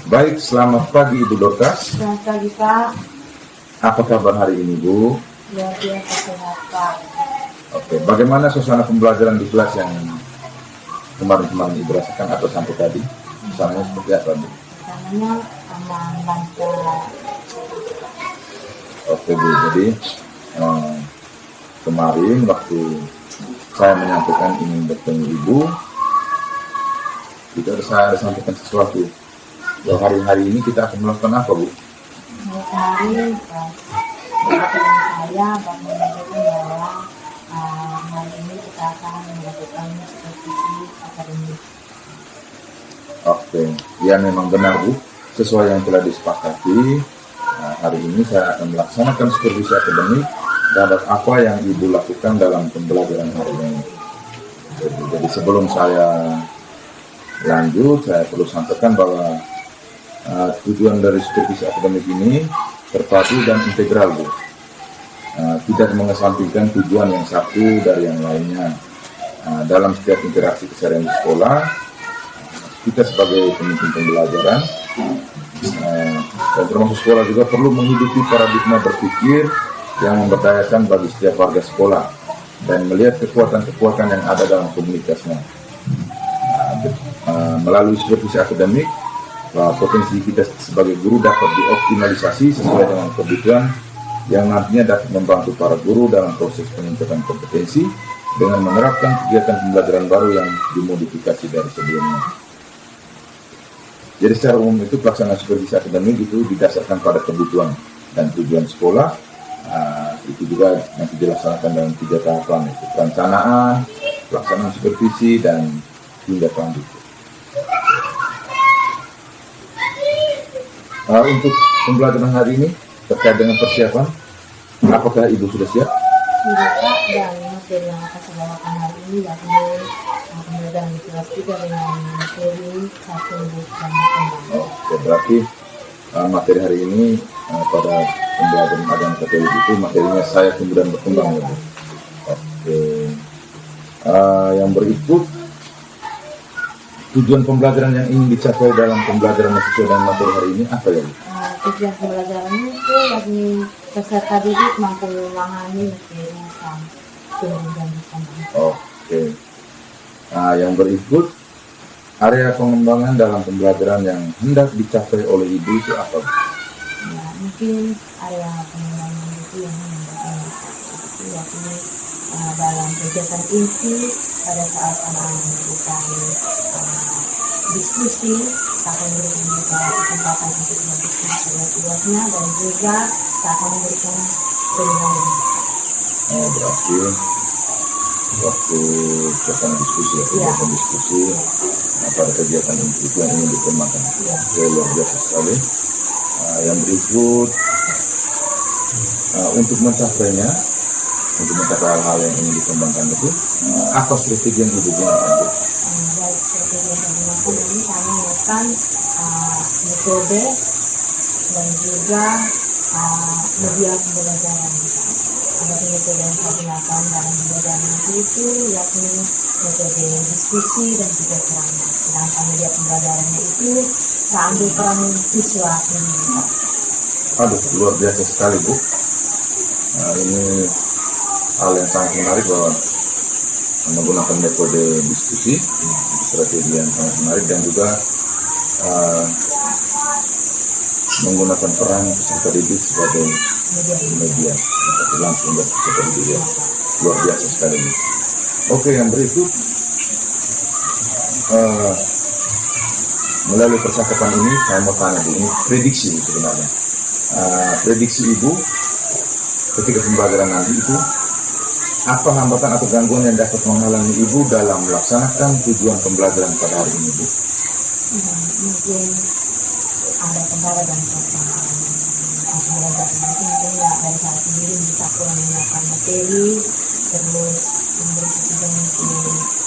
Baik, selamat pagi Ibu Dorcas. Selamat pagi Pak. Apa kabar hari ini Bu? Luar biasa sehat Pak. Oke, bagaimana suasana pembelajaran di kelas yang kemarin Ibu rasakan atau sampai tadi? Suasananya seperti apa Bu? Suasananya aman, lancar. Oke Bu, jadi kemarin waktu saya menyampaikan ingin bertemu Ibu, itu saya sampaikan sesuatu. Hari ini kita akan melakukan apa Bu? Hari saya Bapak menyampaikan bahwa hari ini kita akan melakukan supervisi akademik. Oke, ya memang benar Bu, sesuai yang telah disepakati. Hari ini saya akan melaksanakan supervisi akademik terhadap apa yang Ibu lakukan dalam pembelajaran hari ini. Jadi sebelum saya lanjut, saya perlu sampaikan bahwa tujuan dari supervisi akademik ini terpadu dan integral Bu. Tidak mengesampingkan tujuan yang satu dari yang lainnya. Dalam setiap interaksi keseharian di sekolah, kita sebagai pemimpin pembelajaran dan termasuk sekolah juga perlu menghidupi paradigma berpikir yang memberdayakan bagi setiap warga sekolah dan melihat kekuatan-kekuatan yang ada dalam komunitasnya. Melalui supervisi akademik, potensi kita sebagai guru dapat dioptimalisasi sesuai dengan kebutuhan yang nantinya dapat membantu para guru dalam proses peningkatan kompetensi dengan menerapkan kegiatan pembelajaran baru yang dimodifikasi dari sebelumnya. Jadi secara umum itu pelaksanaan supervisi akademik itu didasarkan pada kebutuhan dan tujuan sekolah. Itu juga nanti dilaksanakan dalam 3 tahapan, yaitu perencanaan, pelaksanaan supervisi, dan tindak lanjut. Untuk pembelajaran hari ini terkait dengan persiapan, apakah Ibu sudah siap? Sudah Pak, dan materi yang akan saya bawakan hari ini yakni pembelajaran di kelas 3 dengan materi satu dan kembang. Berarti materi hari ini pada pembelajaran agama Katolik itu materinya saya tumbuh dan berkembang. Ya, oke. Yang berikut, tujuan pembelajaran yang ingin dicapai dalam pembelajaran sesuai dengan materi hari ini apa ya? Tujuan pembelajarannya itu yakni peserta didik mampu memahami materi sang tumbuh dan berkembang. Oke. Yang berikut, area pengembangan dalam pembelajaran yang hendak dicapai oleh Ibu itu apa? Ya, mungkin area pengembangan itu yang hendak itu yakni dalam kegiatan inti pada saat anak-anak melakukan diskusi, akan memberikan mereka kesempatan untuk berdiskusi luasnya dan juga akan memberikan penilaian. Berarti waktu kegiatan diskusi, pada kegiatan itu yang ingin dikembangkan. Luar biasa sekali. Yang berikut, untuk mencapai hal-hal yang ingin dikembangkan itu, apa strategi yang Ibu gunakan? Baik, strategi yang saya gunakan ini kami melakukan metode dan juga media pembelajaran. Ada metode yang saya gunakan dalam pembelajaran nanti itu yakni metode diskusi dan juga ceramah. Sedangkan media pembelajarannya itu saya ambil peran siswa ini. Aduh, luar biasa sekali Bu. Ini hal yang sangat menarik bahwa menggunakan metode diskusi, strategi yang sangat menarik, dan juga menggunakan peran peserta didik sebagai media langsung dari peserta didik. Luar biasa sekali. Oke, yang berikut, melalui percakapan ini saya mau tanya Bu, ini prediksi sebenarnya. Prediksi Ibu ketika pembelajaran nanti itu, apa hambatan atau gangguan yang dapat menghalangi Ibu dalam melaksanakan tujuan pembelajaran pada hari ini Bu? Mungkin ada kendala dan tantangan pembelajaran nanti, mungkin ya dari saya sendiri bisa kurang menyiapkan materi, terus yang berikut juga mungkin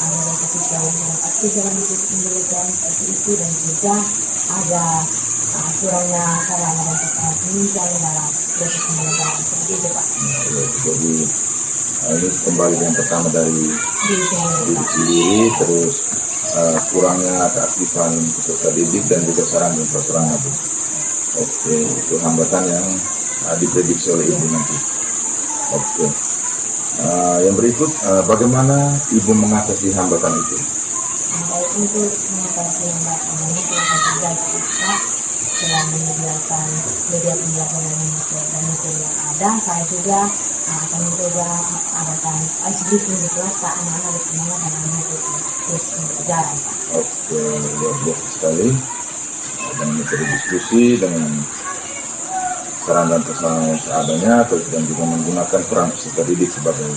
ada repetisi yang aktif dalam pembelajaran seperti itu, dan juga ada kurangnya sarana dan prasarana penunjang dalam proses pembelajaran seperti itu Pak. Jadi ini kembali yang pertama dari diri sendiri, terus kurangnya keaktifan peserta didik dan juga sarana dan prasarana, Bu. Oke, itu hambatan yang diprediksi oleh Ibu nanti. Oke. Yang berikut, bagaimana Ibu mengatasi hambatan itu? Baik, untuk mengatasi hambatan ini telah juga kita telah menyediakan media pembelajaran dan materi yang ada. Saya juga akan mencoba adakan ice breaking di kelas, Pak, anak-anak bersemangat dalam mengikuti terus pembelajaran, Pak. Oke, luar biasa sekali. Dan metode diskusi dengan saran dan prasarana yang seadanya, dan juga menggunakan peran peserta didik sebagai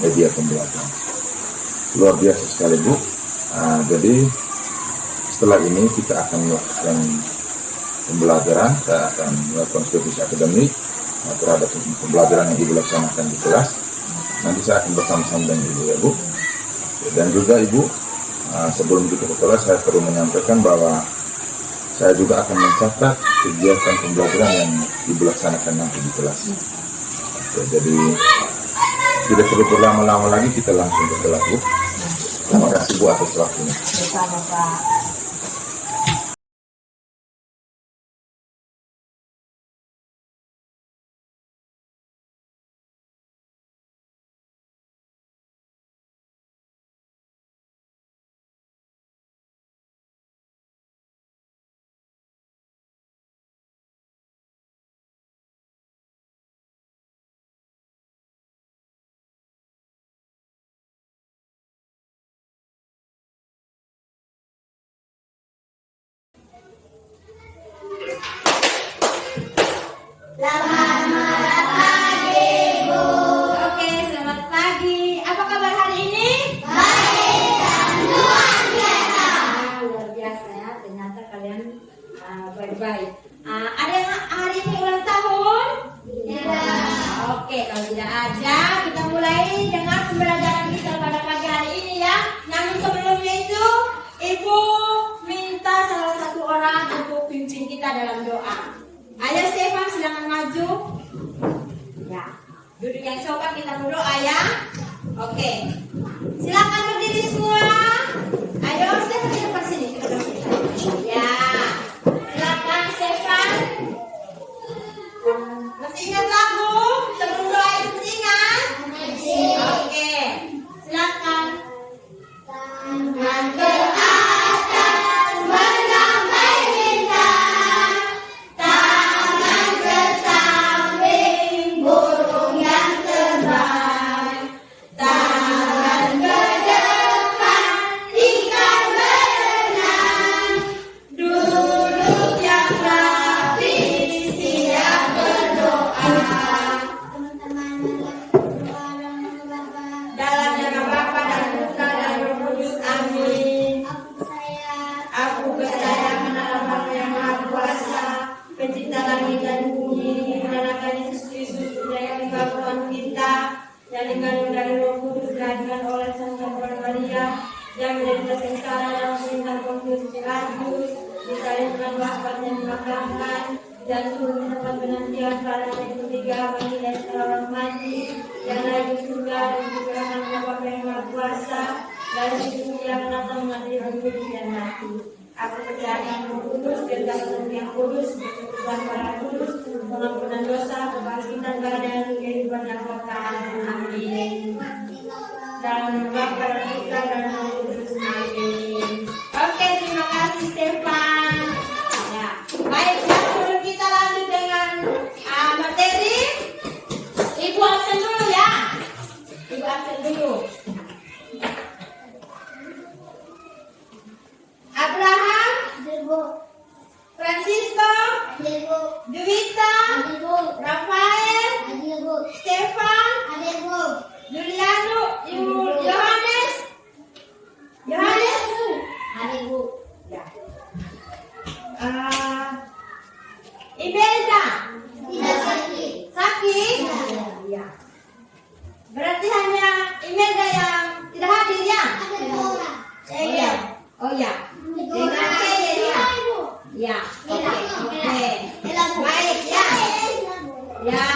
media pembelajaran. Luar biasa sekali, Bu. Jadi setelah ini kita akan melakukan pembelajaran, saya akan melakukan supervisi akademik terhadap pembelajaran yang Ibu laksanakan di kelas. Nanti saya akan bersama-sama dengan Ibu, ya, Bu. Dan juga Ibu, sebelum kita ke kelas, saya perlu menyampaikan bahwa saya juga akan mencatat kegiatan pembelajaran yang Ibu laksanakan nanti di kelas. Oke, jadi tidak perlu berlama-lama lagi, kita langsung ke kelas, Bu. Terima kasih, Bu, atas waktunya. Bersama, Pak. Oke, selamat pagi. Apa kabar hari ini? Baik dan luar biasa. Luar biasa ya, ternyata kalian baik-baik. Ada yang hari ini ulang tahun? Tidak. Oke, kalau tidak ada, kita mulai dengan pembelajaran kita pada pagi hari ini ya. Namun sebelumnya itu, Ibu minta salah satu orang untuk pimpin kita dalam doa. Ayo Stefan, silakan maju. Ya, duduk yang sopan, kita berdoa ya. Oke, silakan berdiri semua. Ayo Stefan, di depan sini, kita berdiri. Ya, silakan Stefan. Masih ingat lagu sebelum doa itu, masih ingat? Masih. Oke, silakan. Tangan ke atas menambai bintang, tangan ke samping burung yang terbang, tangan ke depan ikan berenang, duduk yang rapi siap berdoa. Dalam nama Bapa dan Putra dan Roh Kudus, amin. Aku percaya kepada Bapa yang Maha Kuasa, Pencipta langit dan bumi, mengenalkan Yesus Kristus, yang tinggal Tuhan kita, yang dikandung dari Roh Kudus, dilahirkan oleh Santa Maria, yang menderita sengsara dalam perintah Pontius Pilatus, disalibkan, wafatnya dimakamkan, dan turun ke tempat penantian pada hari ketiga bagi dari orang mati, yang naik ke surga dan digerakkan oleh Bapa yang Maha Kuasa, dari situ yang datang mengadili hidup dan mati. Aku percaya dengan Roh Kudus, dan yang kudus, dan para kudus, pengampunan dosa, kebangkitan badan, kehidupan yang kekal. Amin. Dalam nama Bapa dan Putra dan Roh Kudus. Amin. Oke, terima kasih Stefan. Ya, baik, sebelum kita lanjut dengan materi, Ibu absen dulu ya. Ibu absen dulu. Abraham, Francisco, Juwita, Rafael, Stefan, Juliano, Yohanes, ya. Imelda, sakit? Ya. Berarti hanya Imelda yang tidak hadir ya? Iya. Oh ya. Dengan saya ya. Ya. Oke. Baik ya. Ya.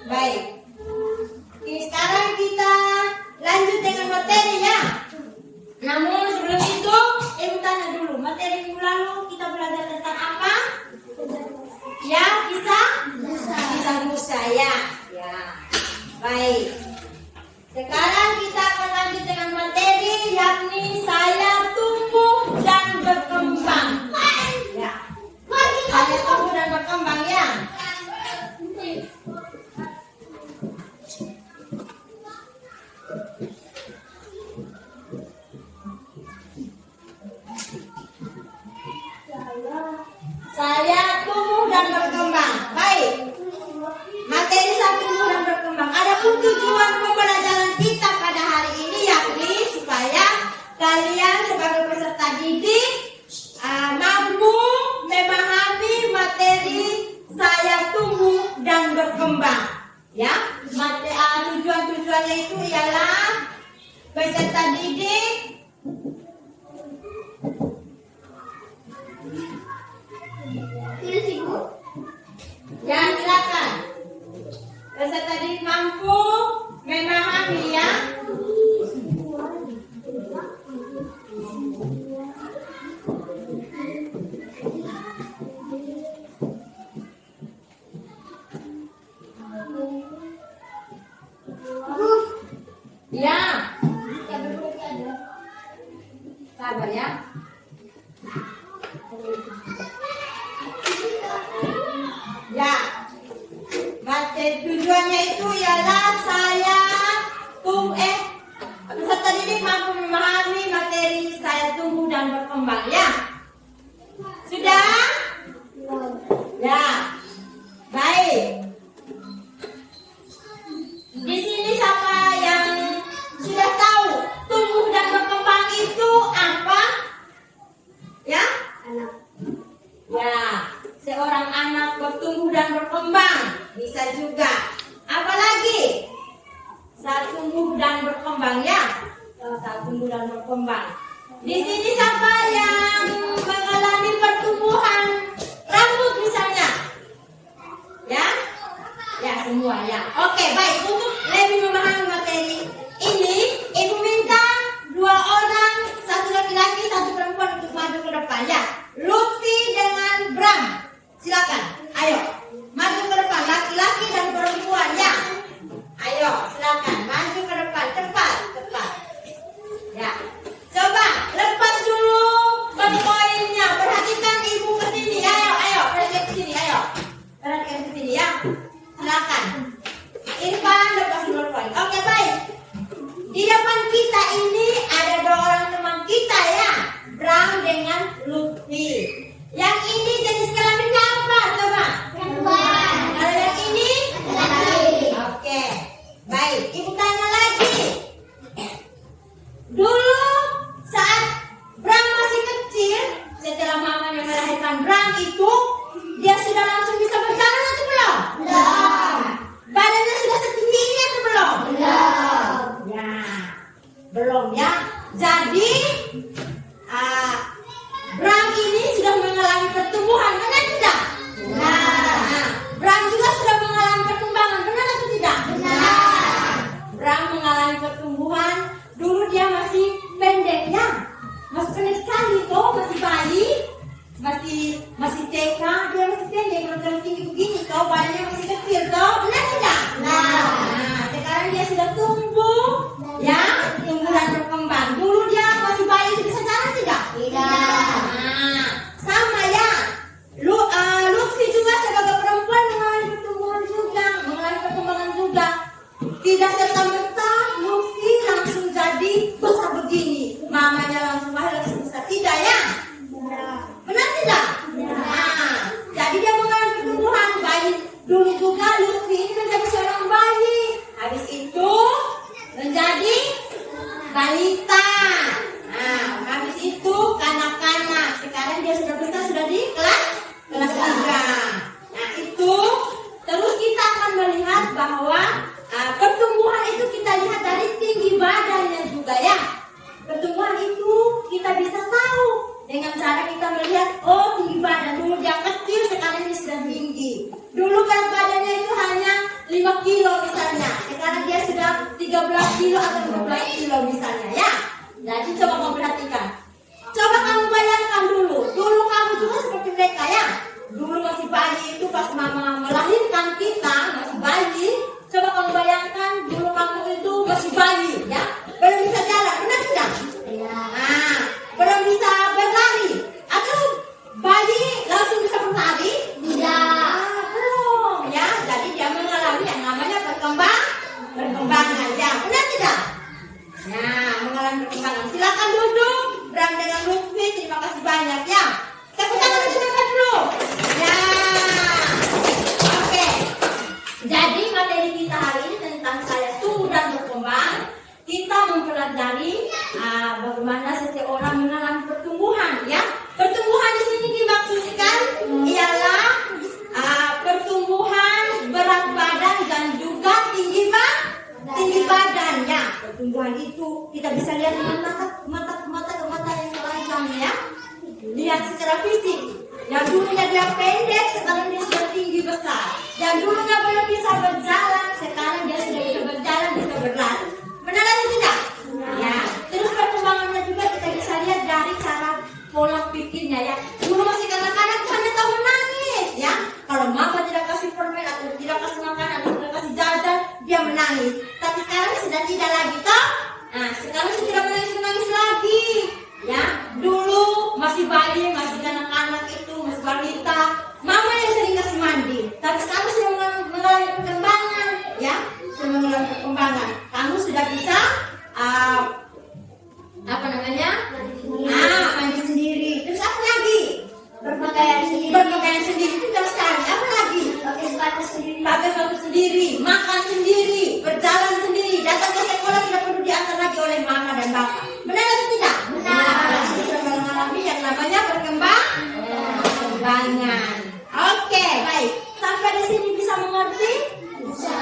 Baik. Oke, sekarang kita lanjut dengan materi ya. Namun sebelum itu saya. Ya, baik. Sekarang kita akan lanjut dengan materi, yakni saya tumbuh dan berkembang. Ya, saya tumbuh dan berkembang ya. Saya tumbuh dan berkembang. Baik. Materi saya tumbuh dan berkembang. Adapun tujuan pembelajaran kita pada hari ini yakni supaya kalian sebagai peserta didik mampu memahami materi saya tumbuh dan berkembang. Ya, tujuan-tujuannya itu ialah peserta didik ya, silakan. Peserta didik mampu memahami ya. Ya. Sabar ya. Ya, materi tujuannya itu ialah peserta didik mampu memahami materi saya tumbuh dan berkembang ya. Sudah? Ya, baik. Di sini siapa yang sudah tahu tumbuh dan berkembang itu apa? Ya? Ya. Seorang anak bertumbuh dan berkembang bisa juga. Apalagi saat tumbuh dan berkembang ya. Saat tumbuh dan berkembang. Di sini siapa yang mengalami pertumbuhan rambut misalnya? Ya? Ya semua ya. Oke baik, untuk lebih memahami materi ini, ibu minta 2 orang, 1 laki-laki, 1 perempuan untuk maju ke depan ya. Lutfi dengan Bram. Silakan, ayo maju ke depan, laki-laki dan perempuan ya. Ayo, silakan maju ke depan, cepat. Ya, coba lepas dulu koin-koinnya. Perhatikan ibu ke sini, ayo, perhatikan ke sini, perhatikan ke sini ya. Silakan, Irfan lepas dulu koin. Oke baik. Di depan kita ini ada 2 orang teman kita ya, Bram dengan Lutfi. Yang ini jenis kelaminnya apa? Coba. Perempuan. Kalau yang ini? Laki. Oke. Baik. Ibu tanya lagi. Dulu saat Bram masih kecil, setelah mamanya melahirkan Bram itu, dia sudah langsung bisa berjalan atau belum? Belum. Badannya sudah setinggi ini atau belum? Belum. Ya. Belum ya. Jadi Bram ini sudah mengalami pertumbuhan, benar tidak? Benar. Bram juga sudah mengalami perkembangan, benar atau tidak? Benar. Bram mengalami pertumbuhan, dulu dia masih pendek ya, masih pendek sekali toh, masih bayi, masih TK, dia masih pendek, belum terlalu tinggi begini toh, badannya masih kecil toh, benar tidak? Benar. Nah, sekarang dia sudah tumbuh, ya, tumbuh dan berkembang. Dulu dia masih bayi, bisa jalan tidak? Tidak. Sama ya, Lutfi juga sebagai perempuan mengalami pertumbuhan juga, mengalami perkembangan juga. Tidak serta-merta Lutfi langsung jadi besar begini, mamanya langsung besar, tidak ya? Benar tidak? Nah, jadi dia mengalami pertumbuhan bayi. Dulu juga Lutfi ini menjadi seorang bayi, habis itu menjadi balita. Nah, habis itu kanak-kanak. Sekarang dia sudah besar, sudah di kelas 3. Nah, itu terus kita akan melihat bahwa pertumbuhan itu kita lihat dari tinggi badannya juga ya. Pertumbuhan itu kita bisa tahu dengan cara kita melihat, oh tinggi badan. Dulu dia kecil, sekarang dia sudah tinggi. Dulu berat badannya itu hanya 5 kilo misalnya, sekarang dia sudah 13 kilo atau 12 kilo misalnya ya. Jadi coba kamu perhatikan. Coba kamu bayangkan dulu kamu juga seperti mereka ya. Dulu masih bayi itu pas mama melahirkan kita, masih terima kasih banyak ya. Tepuk tangan untuk mereka dulu. Ya. Oke. Jadi materi kita hari ini tentang saya tumbuh dan berkembang. Kita mempelajari bagaimana seseorang mengalami pertumbuhan ya. Pertumbuhan di sini dimaksudkan ialah pertumbuhan berat badan dan juga tinggi badan ya. Pertumbuhan itu kita bisa lihat dengan mata yang telanjang ya. Lihat secara fisik. Yang dulunya dia pendek, sekarang dia sudah tinggi besar. Yang dulunya belum bisa berjalan, sekarang dia sudah bisa berjalan, bisa berlari. Benar atau tidak? Ya. Terus perkembangannya juga kita bisa lihat dari cara pola pikirnya ya. Dulu masih kanak-kanak hanya tahu menangis ya. Kalau mama tidak kasih permen atau tidak kasih makanan atau tidak kasih jajan, dia menangis. Tapi sekarang sudah tidak lagi toh. Nah, sekarang sudah tidak menangis lagi. Ya, dulu masih bayi, masih kanak-kanak itu, masih balita, mama yang sering kasih mandi. Tapi sekarang sudah mengalami perkembangan, ya, sudah mengalami perkembangan. Kamu sudah bisa, mandi sendiri. Terus apa lagi? Berpakaian sendiri. Terus sekali. Apa lagi? Pakai sepatu sendiri, makan sendiri, berjalan sendiri, datang ke sekolah tidak perlu diantar lagi oleh mama dan bapak. Benar atau tidak? Benar. Sudah mengalami yang namanya perkembangan. Oke, baik. Sampai di sini bisa mengerti? Bisa.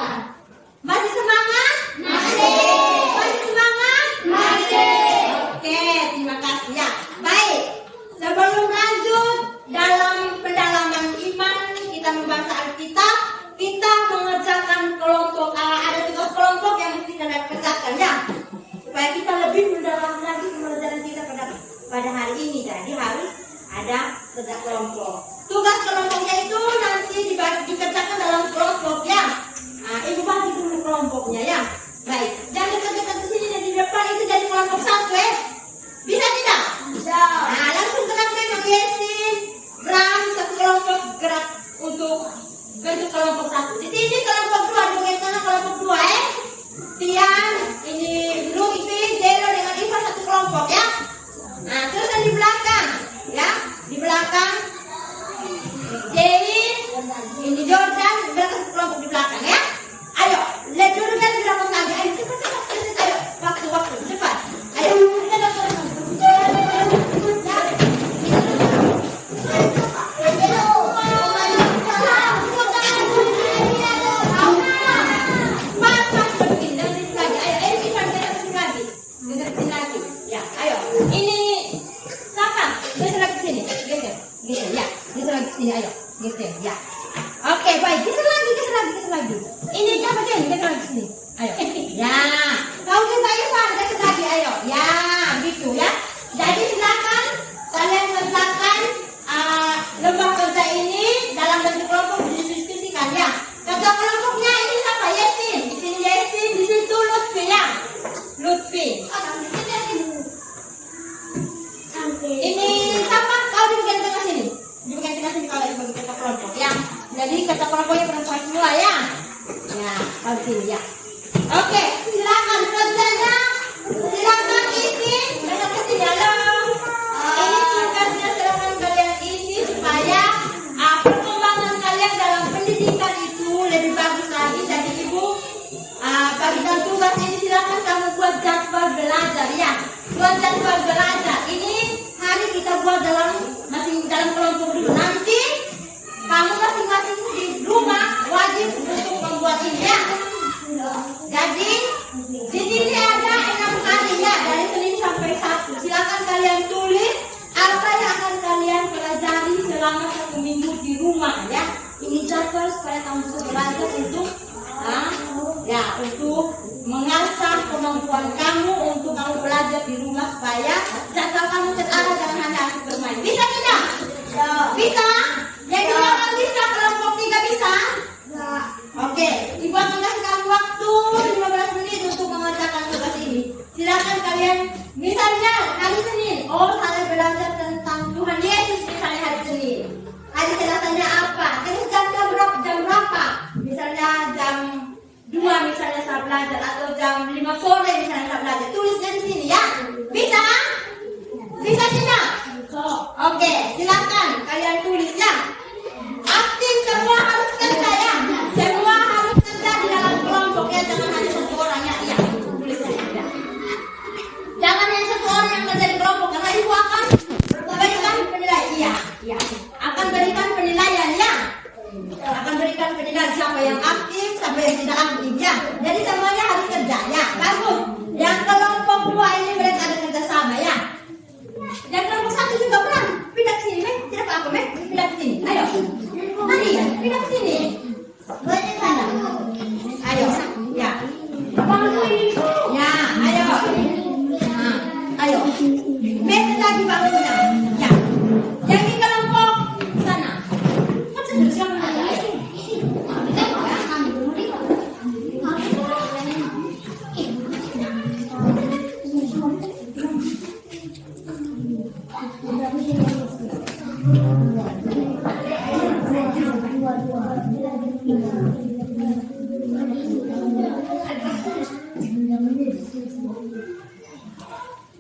Masih semangat? Masih. Masih semangat? Masih. Oke, terima kasih ya. Baik. Sebelum lanjut dalam pendalaman iman, kita membaca Alkitab, kita mengerjakan kelompok. Ada tugas kelompok yang mesti kita kerjakan ya. Supaya kita lebih mendalam lagi pembelajaran kita pada hari ini. Jadi harus ada kerja kelompok. Tugas kelompoknya itu nanti dikerjakan dalam kelompok ya. Ibu bagi dulu kelompoknya ya. Baik. Jangan dekat-dekat ke sini dan di depan itu jadi kelompok satu ya. Bisa tidak? Bisa. Nah, langsung gerak memang Yesin, Bram satu kelompok gerak untuk bentuk kelompok satu. Di sini kelompok dua, di bagian sana kelompok dua Tian, ini Lu, Ivi, Zero dengan Iva satu kelompok ya. Nah, terus yang di belakang ya, di belakang Jerry, ini Jordan, belakang satu kelompok di belakang ya. Ayo, lihat dulu kan di belakang lagi. Ayo cepat, ayo. Waktu, cepat. Ayo, kita datang. Ayo, geser ya. Oke, baik. Geser lagi. Ini siapa dia? Geser lagi sini. Ayo. Ya. Kau kita Ivan, geser lagi. Ayo. Ya, gitu ya. Jadi silakan kalian kerjakan lembah kerja ini dalam bentuk kelompok didiskusikan ya. Kerja kelompoknya ini siapa? Yesin. Di sini Yesin, di situ Lutfi ya. Lutfi. Ini siapa? Kau di bagian tengah sini. Di bagian tengah sini kalau dibagi kata kelompok ya. Jadi kata kelompoknya perempuan semua ya. Ya, kalau sini ya. Oke, silakan kerjanya. Silakan isi. Jangan ke sini halo. Ini tugasnya silakan kalian isi supaya perkembangan kalian dalam pendidikan itu lebih bagus lagi. Jadi ibu bagikan tugas ini silakan kamu buat jadwal belajar ya. Buat jadwal belajar. Ini hari kita buat dalam kelompok dulu. Nanti kamu masing-masing di rumah wajib untuk membuat ini ya. Jadi di sini ada 6 hari ya, dari Senin sampai Sabtu. Silakan kalian tulis apa yang akan kalian pelajari selama 1 minggu di rumah ya. Ini jadwal supaya kamu bisa belajar untuk untuk mengasah kemampuan kamu untuk kamu belajar di rumah supaya jadwal kamu terarah jangan hanya asik bermain. Bisa tidak? Bisa? Yang dua bisa, kelompok 3 bisa? Oke, ibu akan kasih kamu waktu 15 menit untuk mengerjakan tugas ini. Silakan kalian, misalnya hari Senin, saya belajar tentang Tuhan Yesus misalnya hari Senin. Hari Selasanya apa? Terus jam berapa? Misalnya jam 2 misalnya saya belajar atau jam 5 sore misalnya saya belajar. Tulisnya di sini ya. Bisa? Bisa tidak? Pindah ke sini. Ayo, ya. Ya, ayo. Nah, ayo. Betul lagi bangunnya. Ya. Yang di kelompok sana. Siapa ada? Ayo.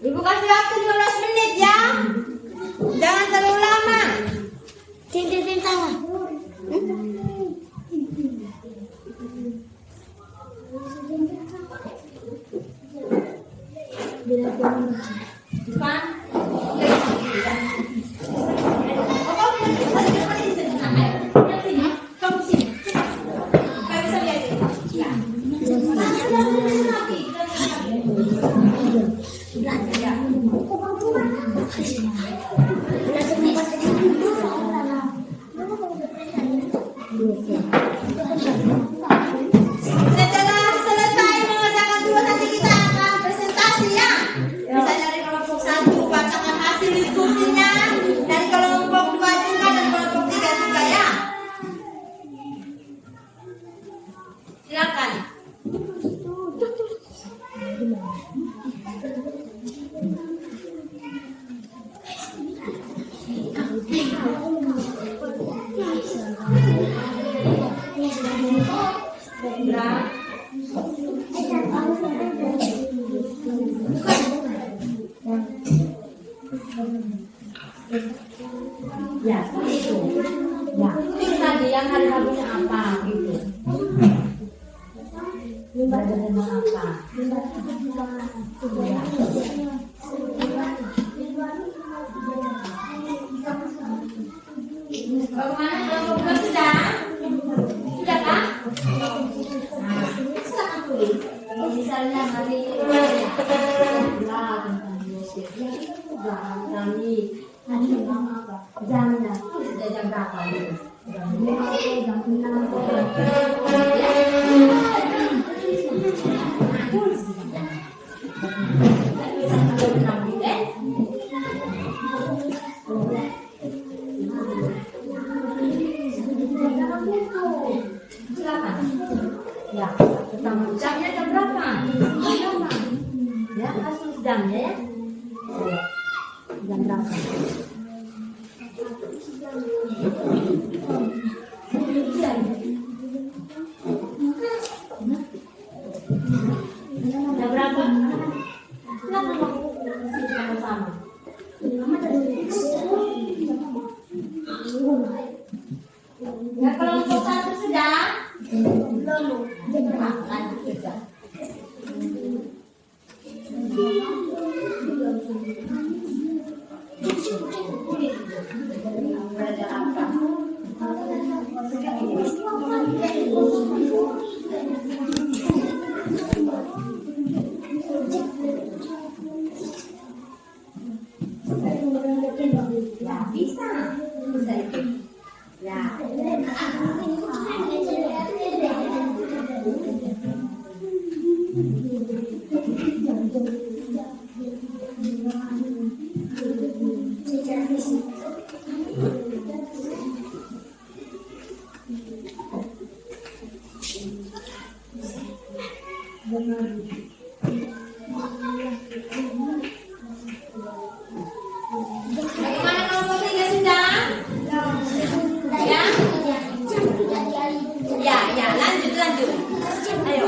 Ibu kasih waktu 15 menit ya. Jangan terlalu lama. Ting tangan. Depan. Setelah selesai mengerjakan dulu, nanti kita akan presentasi ya. Bisa dari kelompok 1 bacakan hasil diskusinya, dari kelompok 2 juga dan kelompok 3 juga ya. Silakan. Ya, itu. Ya, itu tadi yang hari Rabunya apa gitu. Belajar tentang apa? Ya. Bagaimana kelompok 2 sudah? Sudah kah? Nah, silakan tulis. Kalau misalnya hari hari tentang apa? Jamnya sudah jam berapa? Jam 5, jam 6. Silakan. Ya, tentang jamnya jam berapa? Ya, kasus jamnya ya. Jam berapa? Jam berapa? Sama-sama. Ya, kelompok 1 sudah? Belum. Lanjut sudah. Belajar apa? Ya, bisa. Bisa itu. Ya. Bagaimana kelompok 3 sudah? Ya? Ya, lanjut. Ayo.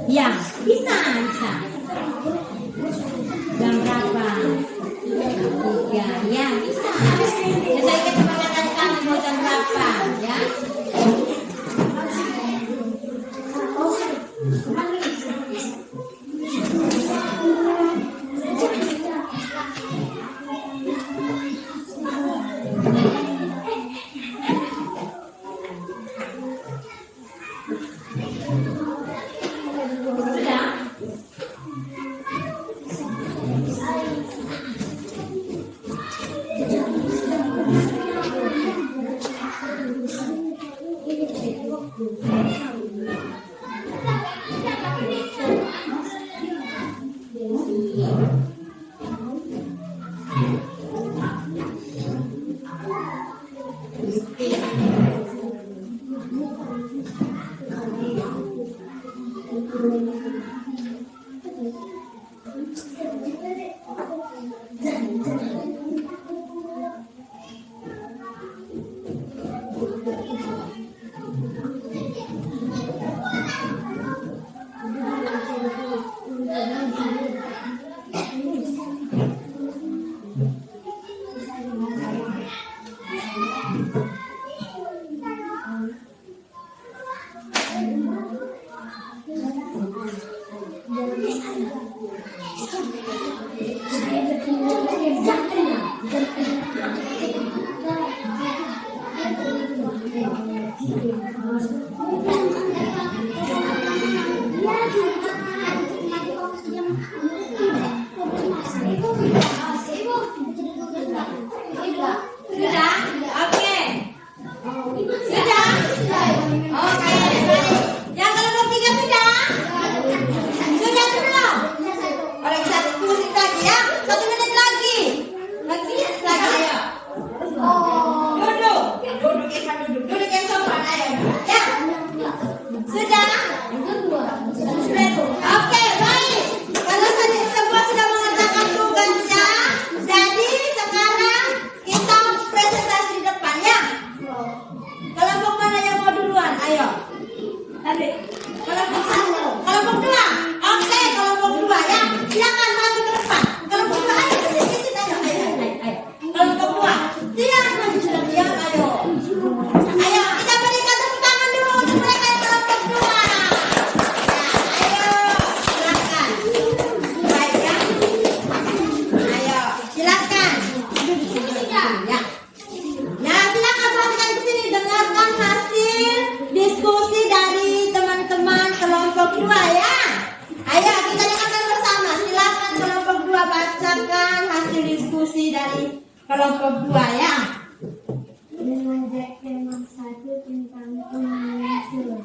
Ya, bisa. Jam berapa? 3. Ya, bisa. Ya, saya kesepakatan kami mau jam berapa, ya? mulai kelompok 2 ya. Belajar tema 1 tentang pengasuh.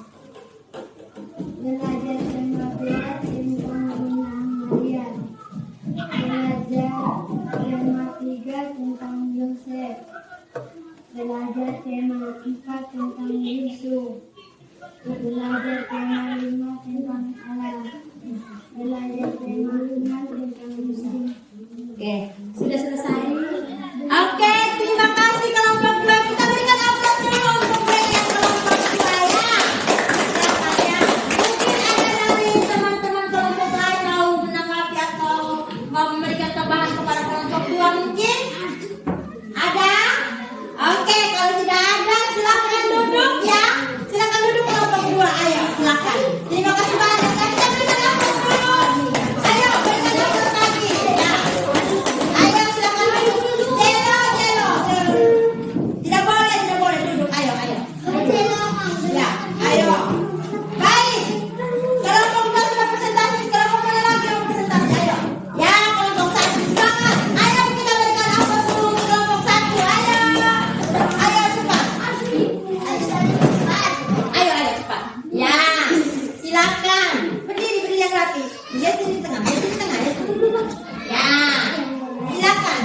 Belajar tema 2 tentang Bunda Maria. Belajar tema 3 tentang Yosef. Belajar tema 4 tentang Yesus. Belajar tema 5 tentang Allah. Belajar tema 6 tentang Muslim. Oke, sudah selesai. Oke, terima kasih kelompok 2. Kita berikan aplaus dulu untuk yang kelompok 2 ya. Silakan ya. Mungkin ada dari teman-teman kelompok lain mau menanggapi atau mau memberikan tambahan kepada kelompok 2 mungkin? Ada? Oke, kalau tidak ada silakan duduk ya. Silakan duduk kelompok 2. Ayo, silakan. Terima kasih banyak. Kita berikan aplaus dulu. Ayo, berikan aplaus lagi. Ya. Ayo, silakan duduk. Jelo. Tidak boleh duduk. Ayo. Ya, ayo. Baik. Kelompok 2 sudah presentasi. Kelompok mana lagi yang presentasi? Ayo. Ya, kelompok 1. Semangat. Ayo kita berikan aplaus dulu untuk kelompok 1. Ayo cepat. Ayo cepat. Ya, silakan. Berdiri yang rapi. Dia sini di tengah. Ya, silakan.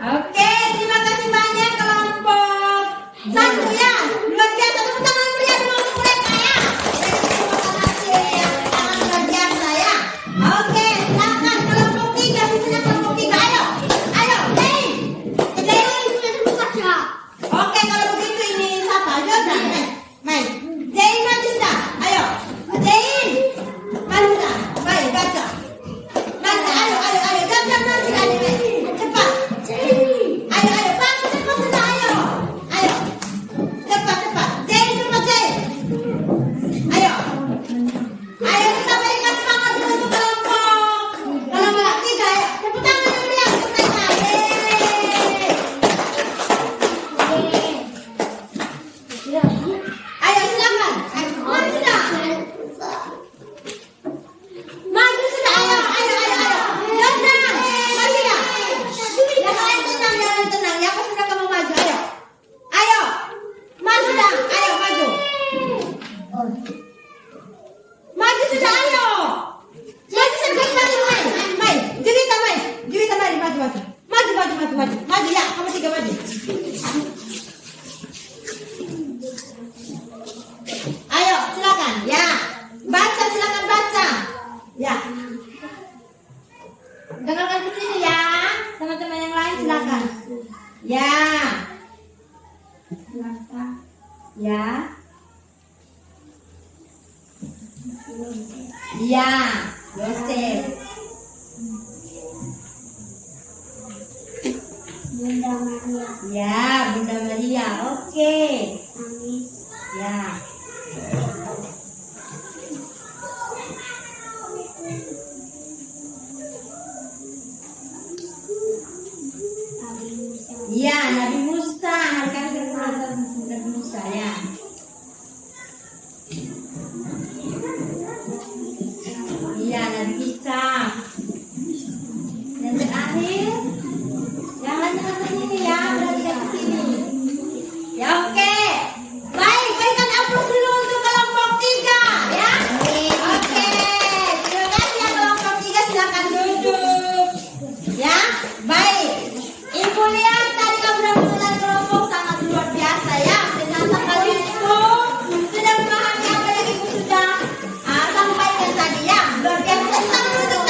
Oke, terima kasih banyak kelompok 1 ya. Luar biasa. Tepuk tangan meriah dulu untuk mereka ya. Terima kasih yang sangat luar biasa ya. Oke, silakan kelompok 3. Sisanya kelompok 3. Ayo, Jane. Oke, kalau begitu ini siapa? Jordan. Main. Jane maju sudah. Ayo. Jane. Maju sudah. Baik, baca. Baca. Ayo. Jordan maju sudah. Cepat. Ayo, bangun cepat sudah, ayo. Cepat. Jane, cepat Jane. Ayo, kita berikan semangat dulu untuk kelompok 3, ayo. Tepuk tangan dulu ya untuk mereka. Ayo, silakan. Maju sudah. Ayo. Jordan, maju dah. Yang lain tenang ya. Apa sudah kamu maju? Ayo. Maju dah. Ayo, maju. Maju sudah, ayo. Maju sudah, main. Juwita, maju. Maju ya, kamu 3 maju. Ayo, silakan. Ya. Silakan baca. Ya. Dengarkan ke sini ya. Teman-teman yang lain silakan. Ya. Ya. Yosef. Bunda Maria. Ya, Bunda Maria. Oke. Amis. Ya. Nabi Musa. Ya, Nabi Musa. Hari kami berkenalan Nabi Musa ya. Iya, Nabi Isa. Dan terakhir, jangan ke sini ya, berarti ke sini. Ya, oke. Baik, berikan aplaus dulu untuk kelompok 3 ya. Oke. Terima kasih ya kelompok 3, silakan duduk. Ya, baik. Ibu lihat tadi kamu sudah mengenal kelompok sangat luar biasa ya. Ternyata kalian itu sudah memahami apa yang ibu sudah sampaikan tadi ya. Luar biasa. Tepuk tangan dulu.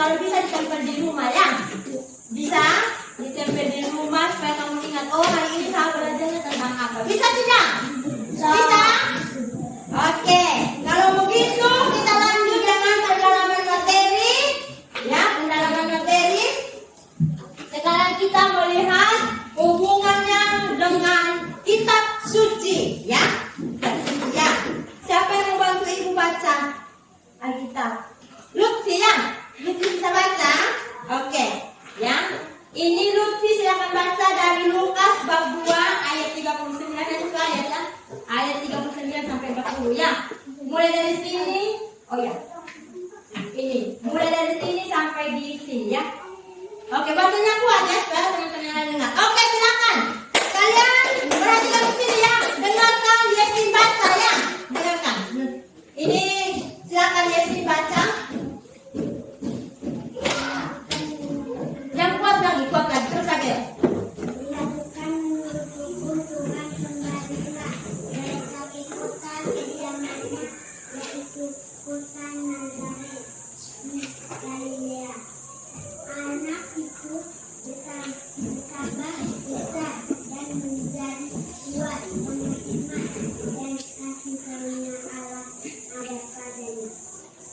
Kalau bisa ditempel di rumah ya. Bisa ditempel di rumah supaya kamu ingat, oh hari ini saya belajarnya tentang apa. Bisa tidak? Bisa? Oke, kalau begitu kita lanjut dengan pendalaman materi. Ya, pendalaman materi. Sekarang kita melihat hubungannya dengan kitab suci, ya. Ya. Siapa yang mau bantu ibu baca Alkitab? Lutfi ya? Lutfi bisa baca? Oke, ya. Ini Lutfi silakan baca dari Lukas bab 2 ayat 39 itu ayat ya. Ayat 39 sampai 40 ya. Mulai dari sini. Oh ya. Ini, mulai dari sini sampai di sini ya. Oke, bacanya kuat ya, supaya teman-teman yang lain dengar. Oke, silakan. Kalian perhatikan di sini ya. Dengarkan Yesin baca ya. Dengarkan. Ini silakan Yesin baca. Yang kuat lagi terus lagi. Dilakukan menurut hukum Tuhan kembalilah dari kaki kota kediamannya, yaitu kota Nazaret di Galilea. Anak itu bertambah besar dan menjadi kuat, penuh hikmat dan kasih karunia Allah ada padanya.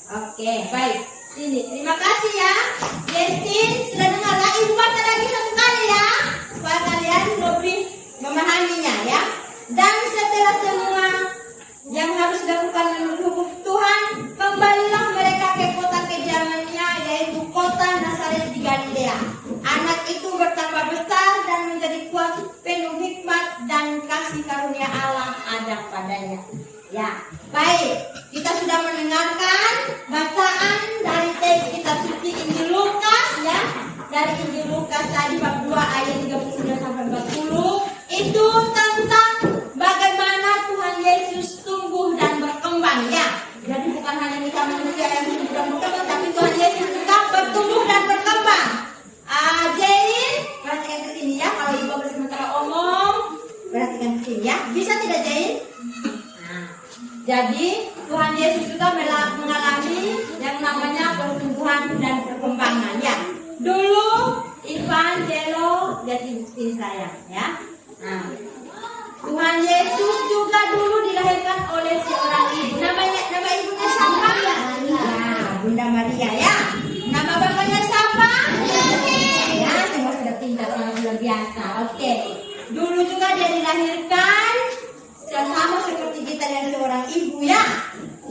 Oke, baik. Sini, terima kasih ya. Yesin sudah dengar ya. Ibu baca lagi satu kali ya, supaya kalian lebih memahaminya ya. Dan setelah semua yang harus dilakukan menurut hukum Tuhan, kembalilah mereka ke kota kediamannya, yaitu kota Nazaret di Galilea. Anak itu bertambah besar dan menjadi kuat, penuh hikmat dan kasih karunia Allah ada padanya. Ya, baik. Kita sudah mendengarkan bacaan dari teks kitab suci Injil Lukas ya. Dari Injil Lukas tadi bab 2 ayat 39 sampai 40 itu tentang bagaimana Tuhan Yesus tumbuh dan berkembang ya. Jadi bukan hanya kita manusia yang tumbuh dan berkembang, tapi Tuhan Yesus juga bertumbuh dan berkembang. Jain, perhatikan ke sini ya. Kalau ibu boleh sementara omong, perhatikan ke sini ya. Bisa tidak Jain? Jadi Tuhan Yesus juga mengalami yang namanya pertumbuhan dan perkembangan ya. Dulu Ivan, Jelo, lihat istri saya ya. Nah, Tuhan Yesus juga dulu dilahirkan oleh seorang ibu. Nama ibunya siapa? Ya, Bunda Maria ya. Nama bapaknya siapa? Ya, semua sudah pintar, sangat luar biasa. Oke. Dulu juga dia dilahirkan sama seperti kita dari seorang ibu ya,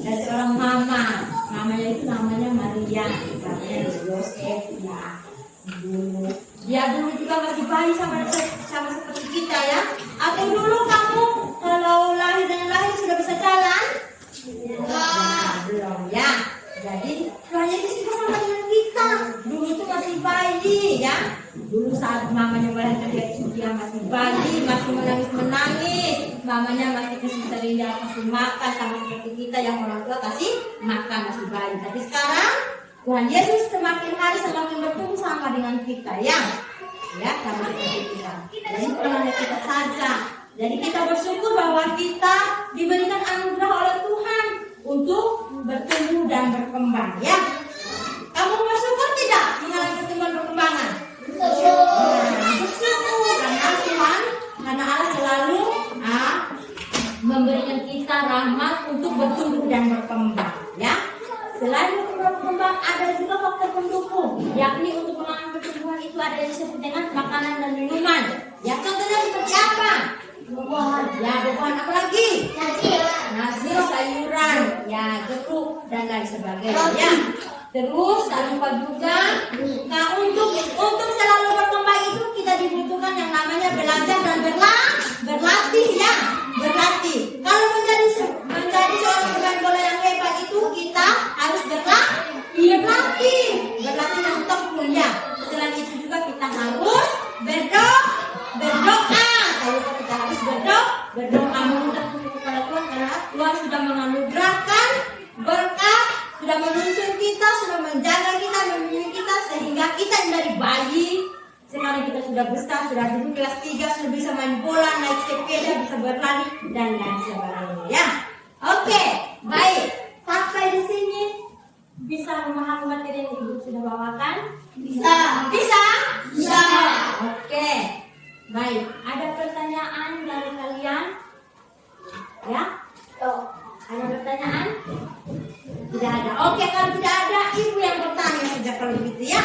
dari seorang mama. Namanya itu namanya Maria, namanya Yosef ya. Dia dulu juga masih bayi sama seperti kita ya. Atau dulu kamu kalau lahir dengan lahir sudah bisa jalan? Belum ya. Jadi Tuhan Yesus juga sama dengan kita. Dulu itu masih bayi ya. Dulu saat mamanya melahirkan dia masih bayi, masih menangis. Mamanya masih kasih serindah, kasih makan sama seperti kita yang orang tua kasih makan masih bayi. Tapi sekarang Tuhan Yesus semakin hari semakin bertumbuh sama dengan kita ya. Ya, sama seperti kita. Jadi bukan hanya kita saja. Jadi kita bersyukur bahwa kita diberikan anugerah oleh Tuhan untuk bertumbuh dan berkembang ya. Kamu bersyukur tidak mengalami pertumbuhan perkembangan? Bersyukur karena Tuhan, karena Allah selalu memberikan kita rahmat untuk bertumbuh dan berkembang ya. Selain berkembang ada juga faktor pendukung, yakni untuk mengalami pertumbuhan itu ada yang disebut dengan makanan dan minuman. Ya, contohnya seperti apa? Buah-buahan. Ya, buah-buahan apa lagi? Nasi, sayuran, ya, jeruk dan lain sebagainya. Terus tak lupa juga, nah untuk selalu berkembang itu kita dibutuhkan yang namanya belajar dan berlatih ya, berlatih. Kalau menjadi seorang pemain bola yang hebat itu kita harus berlatih yang tekun ya. Selain itu juga kita harus berdoa. Kalau kita harus berdoa meminta kepada Tuhan karena Tuhan sudah menganugerahkan berkat, sudah menuntun kita, sudah menjaga kita, membimbing kita sehingga kita dari bayi sekarang kita sudah besar, sudah duduk kelas 3, sudah bisa main bola, naik sepeda, bisa berlari dan lain sebagainya ya. Oke, baik. Sampai di sini bisa memahami materi yang Ibu sudah bawakan? Bisa. Bisa? Bisa. Oke. Baik, ada pertanyaan dari kalian? Ya? Ada pertanyaan? Tidak ada. Oke, kalau tidak ada, Ibu yang bertanya saja kalau begitu ya.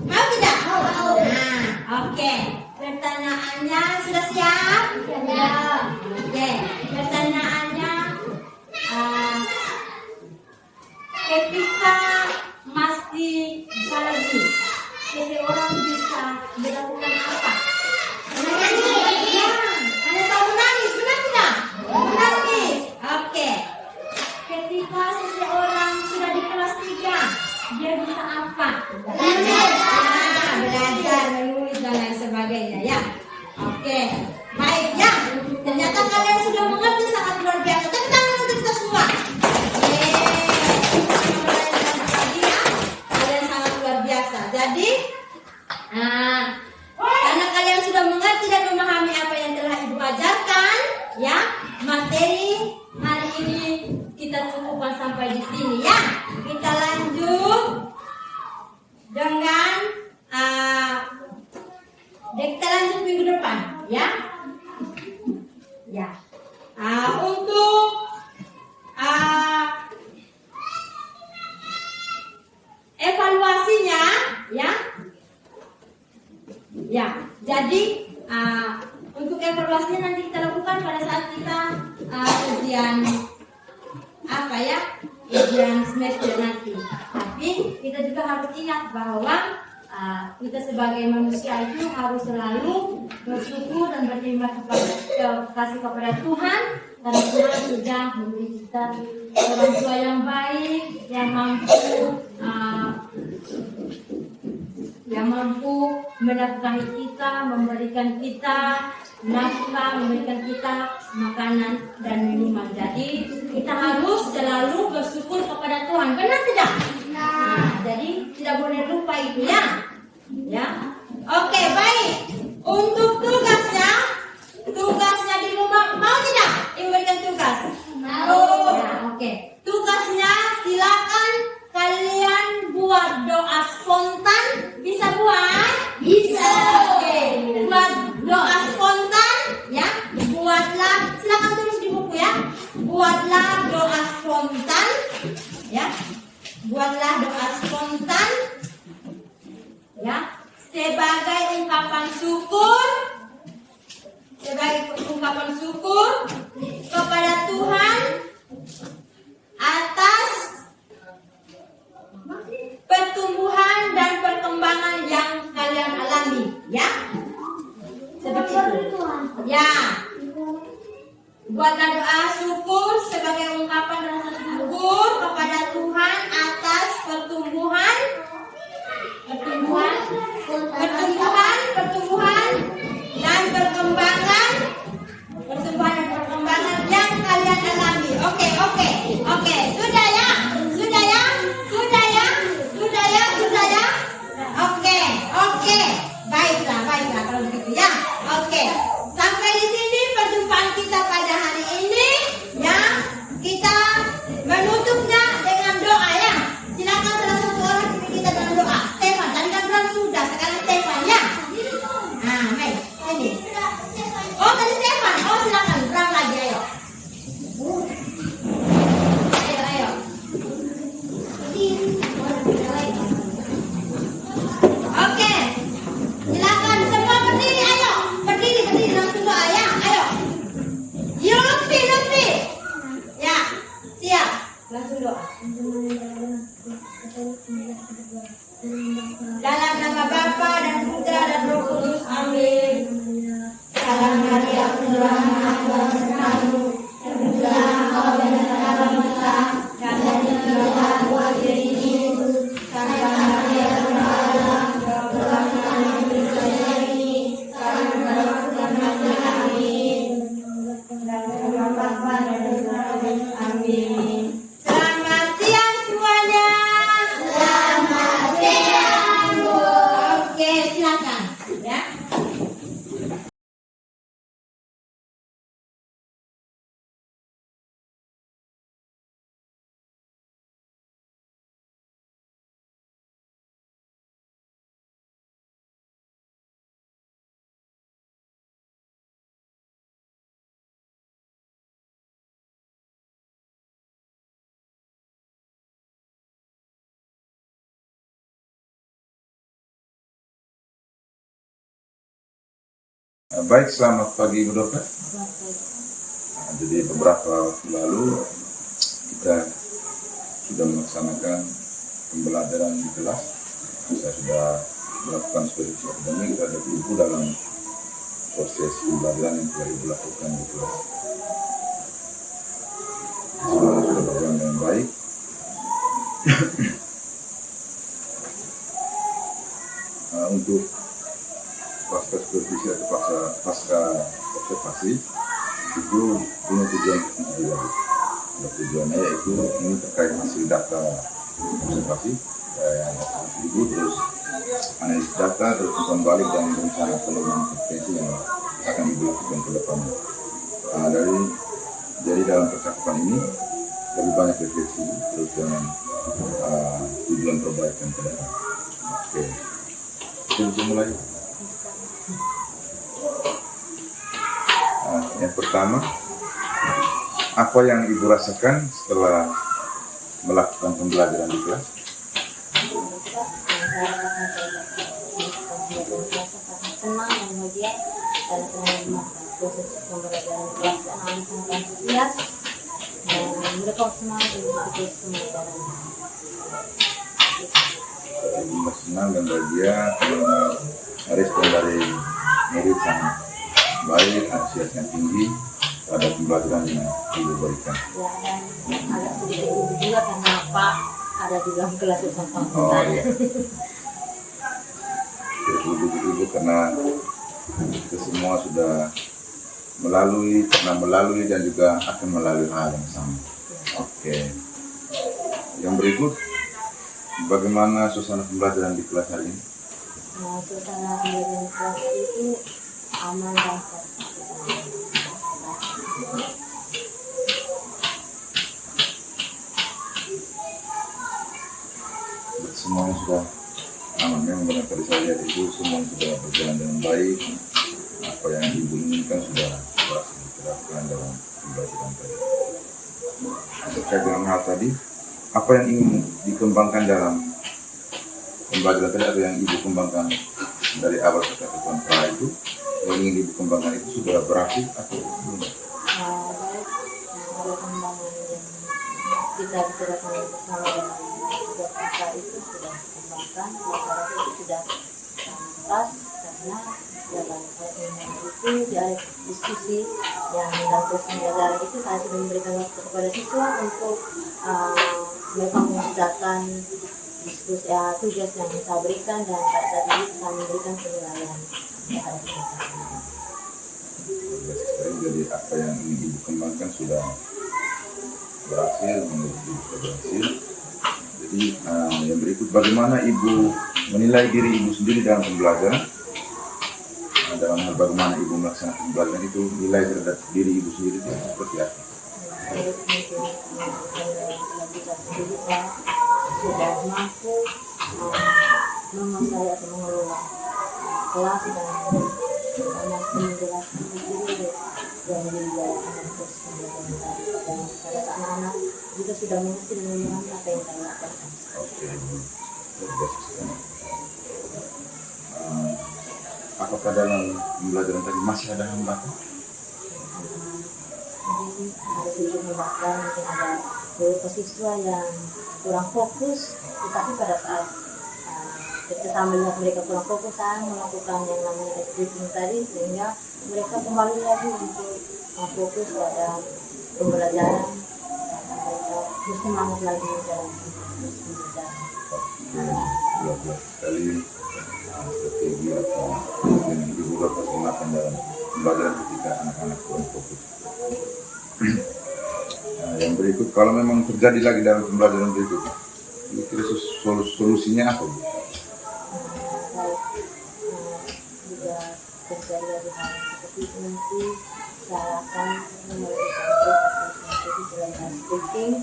Mau tidak? Mau. Nah, oke. Pertanyaannya sudah siap? Ya. Oke. Pertanyaannya, ketika masih pagi, seseorang bisa melakukan apa? Menangis. Ya, Anda tahu menangis, benar tidak? Menangis. Oke. Ketika seseorang sudah di kelas 3, dia bisa apa? Belajar, menulis dan lain sebagainya ya. Oke. Baik ya. Ternyata kalian sudah mengerti, sangat luar biasa. Tepuk tangan untuk kita semua. Kalian sangat luar biasa. Jadi, karena kalian sudah mengerti dan memahami apa yang telah Ibu ajarkan, ya, materi hari ini kita cukupkan sampai di sini ya. Kita lanjut dengan kita lanjut minggu depan, ya. Ya. Untuk evaluasinya, ya. Ya, jadi untuk evaluasinya nanti kita lakukan pada saat kita ujian apa ya, ujian semester nanti. Tapi kita juga harus ingat bahwa kita sebagai manusia itu harus selalu bersyukur dan berterima kasih kepada Tuhan karena Tuhan sudah memberi kita orang tua yang baik, yang mampu menafkahi kita, memberikan kita nafkah, memberikan kita makanan dan minuman. Jadi kita harus selalu bersyukur kepada Tuhan. Benar tidak? Nah, jadi tidak boleh lupa itu ya. Ya. Oke, baik. Untuk tugasnya di rumah mau tidak? Ibu berikan tugas. Mau. Nah, oke. Tugasnya silakan kalian buat doa spontan. Bisa buat? Bisa. Oke. Buat doa spontan ya. Buatlah, silakan tulis di buku ya. Buatlah doa spontan ya. Buatlah doa spontan ya, sebagai ungkapan syukur kepada Tuhan atas pertumbuhan dan perkembangan yang kalian alami ya. Seperti itu. Ya. Buatlah doa syukur sebagai ungkapan rasa syukur kepada Tuhan atas pertumbuhan dan perkembangan yang kalian alami. Oke. Sudah ya. Oke. Baiklah kalau begitu ya. Oke. Sampai di sini perjumpaan kita pada hari ini ya. Kita menutupnya dengan doa ya. Silakan salah satu orang kita dengan doa. Stefan, tadi kan bilang sudah, sekarang Stefan ya. Nah, baik. Ini. Oh, tadi Stefan. Oh, silakan berang lagi ayo. Ayo. Oke. Silakan semua berdiri ayo. Berdiri langsung doa ya. Ayo. Lutfi. Ya. Siap. Langsung doa. Dalam nama Bapa dan Putra dan Roh Kudus. Amin. Baik, selamat pagi Ibu Dokter. Jadi beberapa waktu lalu kita sudah melaksanakan pembelajaran di kelas. Saya sudah melakukan supervisi akademik terhadap Ibu dalam proses pembelajaran yang telah Ibu lakukan di kelas. Semuanya sudah berjalan dengan baik. Untuk pasca supervisi atau pasca observasi itu punya tujuan juga. Tujuannya yaitu ini terkait hasil data observasi yang Ibu, terus analisis data, terus kembali dan rencana pengembangan kompetensi yang akan Ibu lakukan ke depannya. Jadi dalam percakapan ini lebih banyak refleksi terus dengan tujuan perbaikan ke depan. Oke, kita bisa mulai. Yang pertama, apa yang Ibu rasakan setelah melakukan pembelajaran di kelas? Senang dan bahagia karena telah proses pembelajaran di kelas. Anak-anak sangat antusias dan mereka semangat untuk ikut pembelajaran. Ibu senang dan bahagia karena respon dari murid sangat baik, antusiasnya tinggi pada pembelajaran yang Ibu berikan. Ya, dan agak sedikit juga karena Pak ada di dalam kelas bersama Oh iya. Ibu karena kita semua sudah pernah melalui dan juga akan melalui hal yang sama. Oke. Yang berikut, bagaimana suasana pembelajaran di kelas hari ini? Suasana pembelajaran kelas itu aman dan Semuanya sudah aman. Memang benar tadi saya lihat itu semuanya sudah berjalan dengan baik. Apa yang Ibu inginkan sudah berhasil diterapkan dalam pembelajaran tadi. Terkait dengan hal tadi, apa yang ingin dikembangkan dalam pembelajaran tadi atau yang Ibu kembangkan dari awal kesatuan pra itu, yang ingin Ibu kembangkan itu sudah berhasil atau belum? baik, ada kembangan yang kita bicarakan bersama dengan sebuah kata itu sudah dikembangkan. Saya rasa itu sudah pas karena dalam pertemuan itu di diskusi yang dalam proses pembelajaran itu saya sudah memberikan waktu kepada siswa untuk mereka mengerjakan diskusi tugas yang saya berikan, dan pada saat ini saya memberikan penilaian kepada siswa. Jadi apa yang ingin Ibu kembangkan sudah berhasil, menurut Ibu sudah berhasil. Jadi yang berikut, bagaimana Ibu menilai diri Ibu sendiri dalam pembelajaran? Dalam hal bagaimana Ibu melaksanakan pembelajaran itu, nilai terhadap diri Ibu sendiri itu seperti apa? Saya sudah mampu menguasai atau mengelola kelas dan mampu menjelaskan sendiri dan menjelaskan proses pembelajaran tadi. Dan pada anak-anak juga sudah mengerti dan memahami apa yang saya lakukan. Oke, apakah dalam pembelajaran tadi masih ada hambatan? Mungkin ada sedikit hambatan, mungkin ada beberapa siswa yang kurang fokus, tetapi pada saat kita sama melihat mereka kurang fokus, saya melakukan yang namanya editing tadi, sehingga mereka kembali lagi untuk fokus pada pembelajaran. Mereka bersemangat lagi dalam pembelajaran. Belas sekali strategi atau yang Ibu dapat gunakan dalam pembelajaran ketika anak-anak kurang fokus. Yang berikut, kalau memang terjadi lagi dalam pembelajaran berikut, kira-kira solusinya apa? Juga terjadi lagi hal seperti itu, nanti saya akan melakukan selain speaking,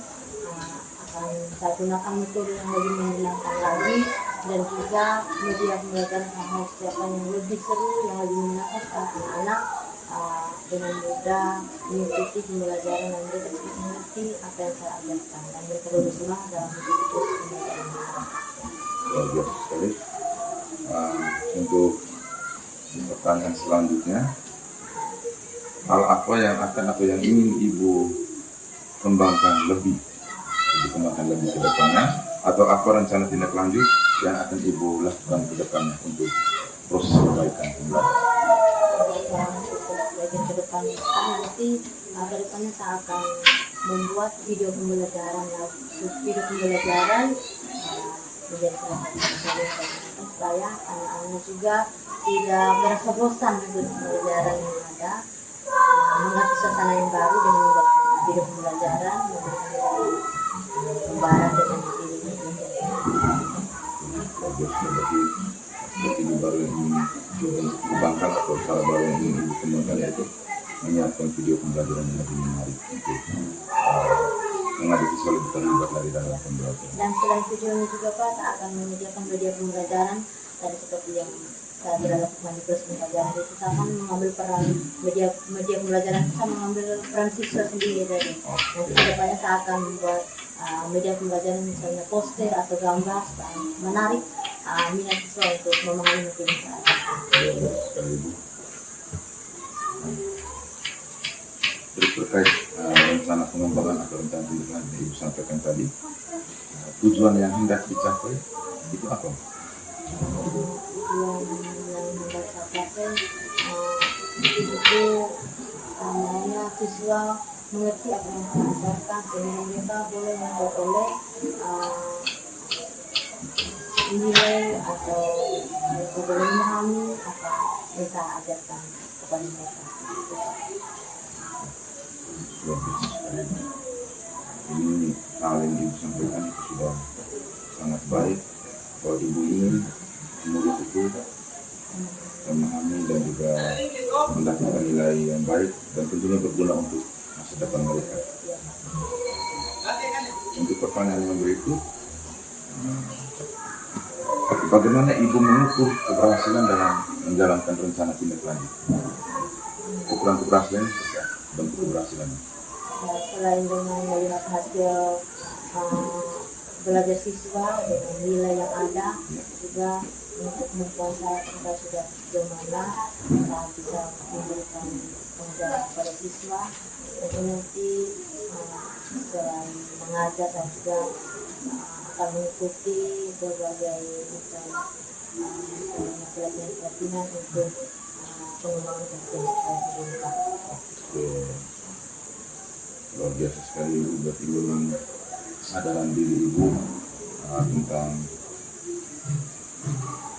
akan saya gunakan metode yang lebih menyenangkan lagi, dan juga media pembelajaran hal yang lebih seru, yang lebih menyenangkan para anak-anak dengan mudah mengikuti pembelajaran, dan mereka bisa mengerti apa yang saya ajarkan, dan mereka lebih semangat dalam mengikuti proses pembelajaran. Luar biasa sekali. Untuk Pertanyaan selanjutnya, hal apa yang akan atau yang ingin Ibu kembangkan lebih ke depannya, atau apa rencana tindak lanjut yang akan Ibu lakukan ke depannya untuk proses perbaikan pembelajaran? Bagian ke depan nanti ke depannya saya akan membuat video pembelajaran menjadi supaya anak-anak juga tidak merasa bosan dengan pembelajaran yang ada, mengerti suasana yang baru dengan membuat video pembelajaran gambaran dengan video. Bagus, berarti ini baru yang ingin dikembangkan atau cara baru yang ingin dikembangkan, yaitu menyiapkan video pembelajaran yang lebih menarik untuk mengajar siswa lebih terlibat lagi dalam pembelajaran. Dan selain video ini juga Pak, saya akan menyediakan media pembelajaran tadi seperti yang saya tidak lakukan di kelas pembelajaran itu. Saya akan mengambil peran media pembelajaran, saya mengambil peran siswa sendiri tadi. Nanti kedepannya saya akan membuat media pembelajaran misalnya poster atau gambar menarik minat siswa untuk memahami materi saya. Sekali Ibu. Terus terkait rencana pengembangan atau rencana tindak lanjut yang Ibu sampaikan tadi, tujuan yang hendak dicapai itu apa? Tujuan yang hendak saya capai itu namanya siswa mengerti apa yang saya ajarkan sehingga mereka boleh memperoleh nilai atau mereka boleh memahami apa yang saya ajarkan kepada mereka. Luar biasa sekali. Ini hal yang Ibu sampaikan itu sudah sangat baik. Kalau Ibu ingin murid itu memahami dan juga mendapatkan nilai yang baik dan tentunya berguna untuk masa depan mereka. Untuk pertanyaan yang berikut, bagaimana Ibu mengukur keberhasilan dalam menjalankan rencana tindak lanjut? Ukuran keberhasilan seperti apa? Bentuk keberhasilan. Selain dengan melihat hasil belajar siswa dengan nilai yang ada, juga untuk kemampuan saya terhadap sudah sejauh mana saya bisa memberikan pengajaran kepada siswa, dan nanti selain mengajar dan juga akan mengikuti berbagai macam pelatihan untuk pengembangan kompetensi saya. Luar biasa sekali Ibu, berarti memang kesadaran diri Ibu tentang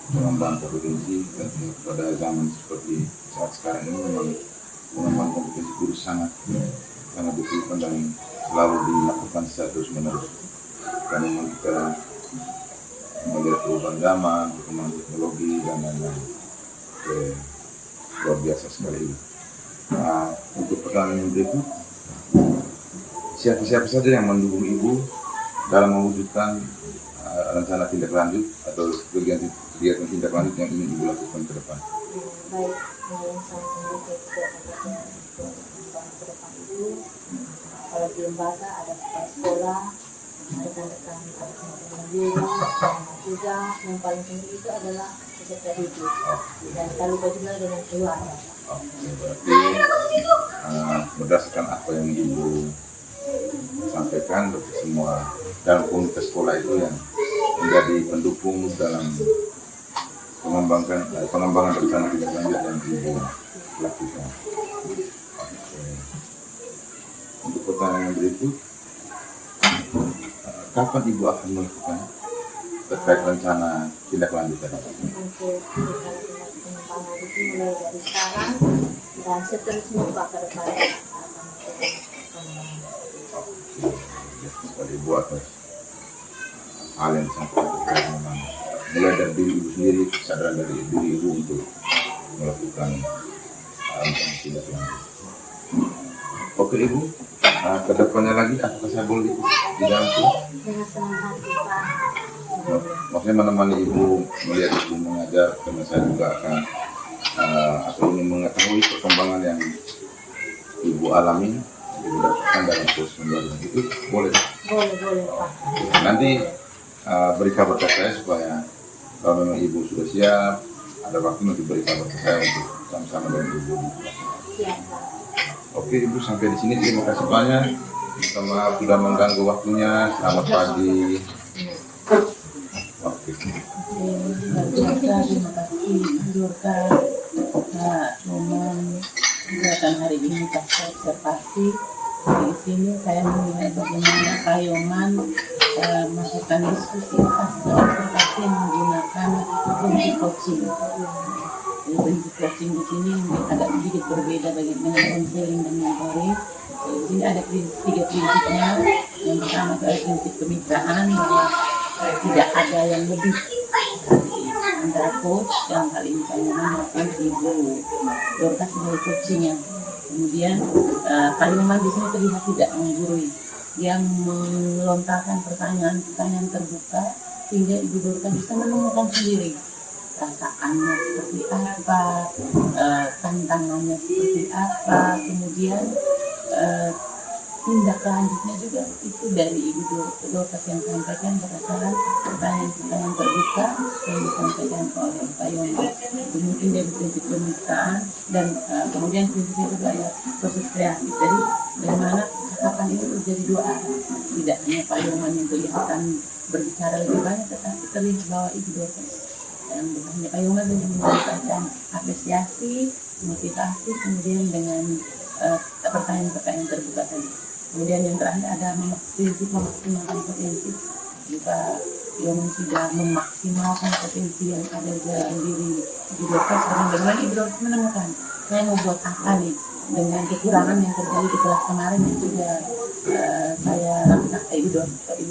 pengembangan kompetensi, dan pada zaman seperti saat sekarang ini memang pengembangan kompetensi guru sangat diperlukan dan selalu dilakukan secara terus menerus, karena memang kita melihat perubahan zaman, perkembangan teknologi dan lain-lain. Luar biasa sekali Ibu. Untuk pertanyaan yang berikut, siapa saja yang mendukung Ibu dalam mewujudkan rencana tindak lanjut atau kegiatan tindak lanjut yang ingin Ibu lakukan ke depan? Baik, yang saya sendiri ke depan itu, kalau di lembaga ada kepala sekolah, rekan-rekan teman-teman guru, juga yang paling penting itu adalah peserta didik, dan tak lupa juga dengan keluarga. Berarti berdasarkan apa yang Ibu sampaikan, berarti semua dalam komunitas sekolah itu yang menjadi pendukung dalam pengembangan rencana tindak lanjut yang Ibu lakukan. Untuk pertanyaan yang berikut, kapan Ibu akan melakukan terkait rencana tindak lanjut tadi? Untuk pengembangan itu mulai dari sekarang dan seterusnya Pak ke depan sekali Ibu atas hal yang sangat memang mulai dari diri Ibu sendiri, kesadaran dari diri Ibu untuk melakukan rencana tindak lanjut. Oke Ibu, kedepannya lagi apakah saya boleh di dalam itu? dengan senang hati Pak. Maksudnya menemani Ibu melihat Ibu mengajar, karena saya juga akan atau ingin mengetahui perkembangan yang Ibu alami, Ibu dapatkan dalam proses pembelajaran itu boleh? Boleh Pak. Nanti beri kabar ke saya supaya kalau memang Ibu sudah siap ada waktu nanti beri kabar ke saya untuk sama-sama dengan ibu. Oke ibu, sampai di sini terima kasih banyak. Minta maaf sudah mengganggu waktunya. Selamat pagi. Oke. Terima kasih Durka kegiatan hari ini pasca observasi. Di sini saya menilai bagaimana Payoman melakukan diskusi pasca observasi menggunakan prinsip coaching. Jadi prinsip coaching di sini agak sedikit berbeda dengan konseling dan mentoring. Di sini ada tiga prinsipnya. Yang pertama adalah prinsip kemitraan, bahwa tidak ada yang lebih antara coach yang kali ini Payoman maupun Ibu Dorcas sebagai coachingnya. Kemudian Payoman di sini terlihat tidak menggurui, dia melontarkan pertanyaan terbuka sehingga Ibu Dorcas bisa menemukan sendiri perasaannya seperti apa, tantangannya seperti apa, kemudian tindak lanjutnya juga itu dari Ibu Dorcas yang sampaikan berdasarkan pertanyaan terbuka yang disampaikan oleh Payoman. Mungkin dari prinsip kemitraan dan kemudian prinsip itu ada proses kreatif. Jadi bagaimana cakapan ini menjadi dua arah, tidak hanya Payoman yang kelihatan berbicara lebih banyak, tetapi terlihat bahwa Ibu Dorcas dan hanya Payoman yang memberikan apresiasi, motivasi, kemudian dengan pertanyaan-pertanyaan terbuka tadi. Kemudian yang terakhir ada prinsip memaksimalkan potensi. Jika Payoman sudah memaksimalkan potensi yang ada dalam diri Ibu Dorcas, bagaimana Ibu Dorcas menemukan saya mau buat apa nih dengan kekurangan yang terjadi di kelas kemarin yang sudah saya laksanakan, Ibu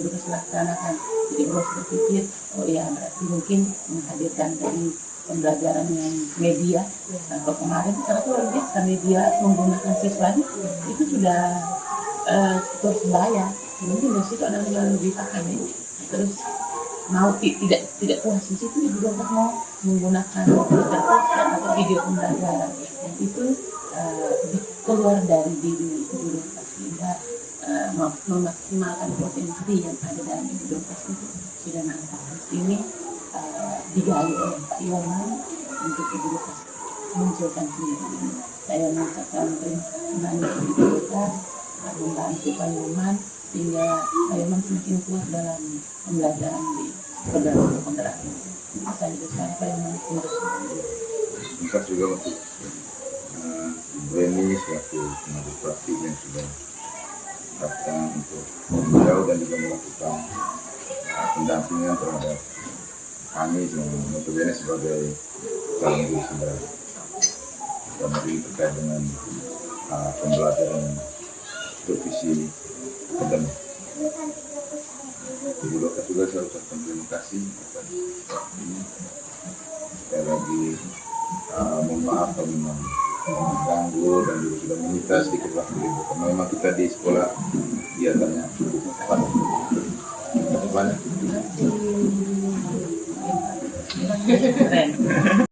Dorcas laksanakan. Jadi Ibu Dorcas berpikir, oh ya berarti mungkin menghadirkan dari pembelajaran yang media. Kalau kemarin karena itu biasa media menggunakan siswa itu sudah terus bayar, mungkin dari situ ada yang lebih paham ya. Terus mau tidak puas di situ, Ibu Dorcas mau menggunakan kertas atau video pembelajaran yang itu keluar dari diri Ibu Dorcas sehingga memaksimalkan potensi yang ada dalam Ibu Dorcas itu sudah nampak. Di sini digali oleh Payoman untuk Ibu Dorcas munculkan sendiri. Saya mengucapkan terima kasih Ibu Dorcas membantu Payoman sehingga Payoman semakin kuat dalam pembelajaran di penggerak ini. Saya juga Payoman terus. Terima kasih juga untuk Reni selaku pengajar praktik yang sudah datang untuk beliau dan juga melakukan pendampingan terhadap kami yang notabene sebagai calon guru saudara. Dan ini terkait dengan pembelajaran supervisi akademik. Ibu Dorcas juga saya ucapkan terima kasih atas waktu ini. Sekali lagi mohon maaf kalau memang mengganggu dan juga sudah menyita sedikit waktu ibu. Karena memang kita di sekolah kegiatannya cukup padat. Terima kasih banyak. Keren.